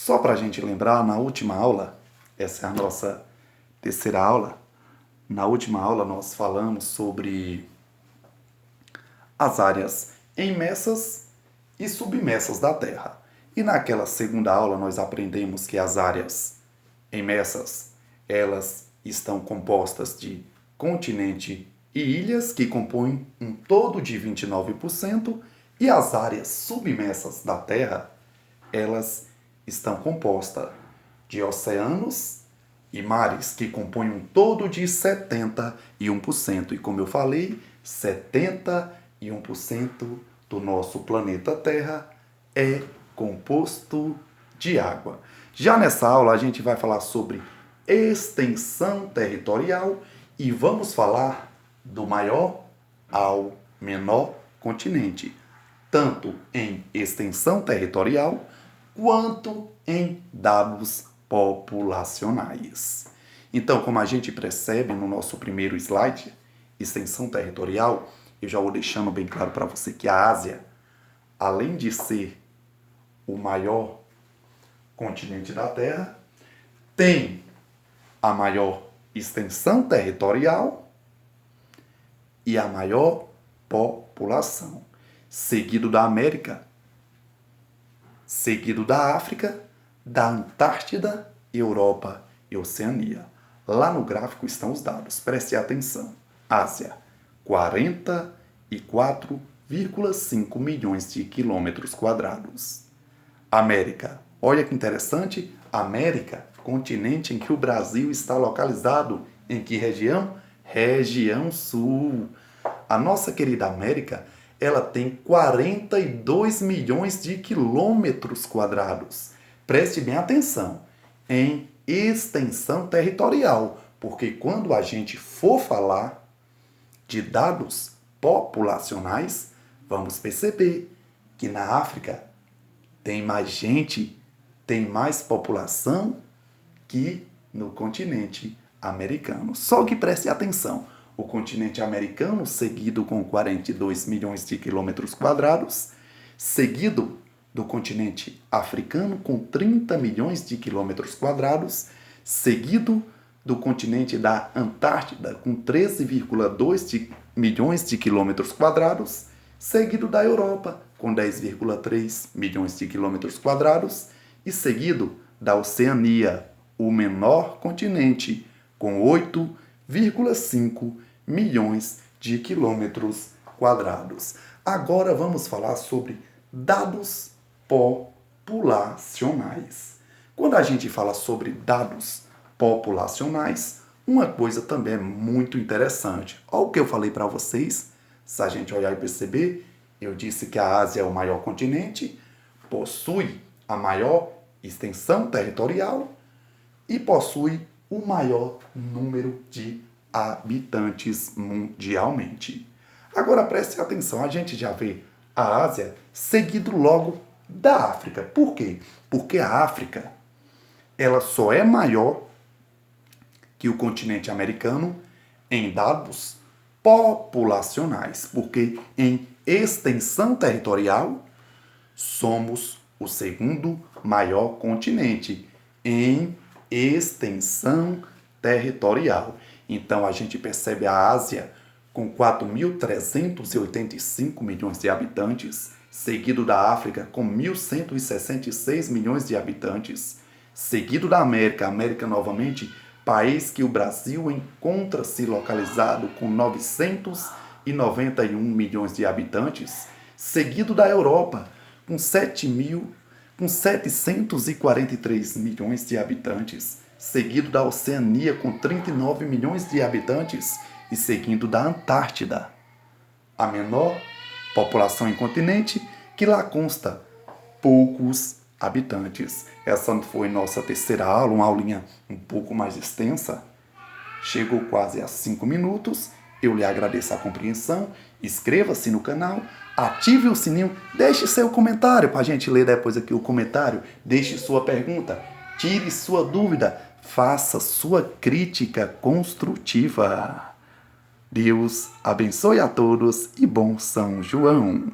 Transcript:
Só para a gente lembrar, na última aula, essa é a nossa terceira aula, na última aula nós falamos sobre as áreas imersas e submersas da Terra. E naquela segunda aula nós aprendemos que as áreas imersas, elas estão compostas de continente e ilhas, que compõem um todo de 29%, e as áreas submersas da Terra, elas estão compostas de oceanos e mares, que compõem um todo de 71%. E como eu falei, 71% do nosso planeta Terra é composto de água. Já nessa aula a gente vai falar sobre extensão territorial e vamos falar do maior ao menor continente, tanto em extensão territorial quanto em dados populacionais. Então, como a gente percebe no nosso primeiro slide, extensão territorial, eu já vou deixando bem claro para você que a Ásia, além de ser o maior continente da Terra, tem a maior extensão territorial e a maior população, seguido da América, seguido da África, da Antártida, Europa e Oceania. Lá no gráfico estão os dados, preste atenção. Ásia, 44,5 milhões de quilômetros quadrados. América, olha que interessante, América, continente em que o Brasil está localizado. Em que região? Região Sul. A nossa querida América, ela tem 42 milhões de quilômetros quadrados. Preste bem atenção em extensão territorial, porque quando a gente for falar de dados populacionais, vamos perceber que na África tem mais gente, tem mais população que no continente americano. Só que preste atenção, o continente americano, seguido com 42 milhões de quilômetros quadrados, seguido do continente africano com 30 milhões de quilômetros quadrados, seguido do continente da Antártida com 13,2 milhões de quilômetros quadrados, seguido da Europa com 10,3 milhões de quilômetros quadrados e seguido da Oceania, o menor continente, com 8,5 milhões de quilômetros quadrados. Agora vamos falar sobre dados populacionais. Quando a gente fala sobre dados populacionais, uma coisa também é muito interessante. Olha o que eu falei para vocês, se a gente olhar e perceber, eu disse que a Ásia é o maior continente, possui a maior extensão territorial e possui o maior número de habitantes mundialmente. Agora preste atenção, a gente já vê a Ásia seguido logo da África. Por quê? Porque a África, ela só é maior que o continente americano em dados populacionais, porque em extensão territorial somos o segundo maior continente em extensão territorial. Então a gente percebe a Ásia com 4.385 milhões de habitantes, seguido da África com 1.166 milhões de habitantes, seguido da América, América novamente, país que o Brasil encontra-se localizado com 991 milhões de habitantes, seguido da Europa com 743 milhões de habitantes, seguido da Oceania com 39 milhões de habitantes e seguindo da Antártida, a menor população em continente, que lá consta poucos habitantes. Essa foi nossa terceira aula, uma aulinha um pouco mais extensa. Chegou quase a 5 minutos. Eu lhe agradeço a compreensão. Inscreva-se no canal, ative o sininho, deixe seu comentário para a gente ler depois aqui o comentário. Deixe sua pergunta, tire sua dúvida, faça sua crítica construtiva. Deus abençoe a todos e bom São João!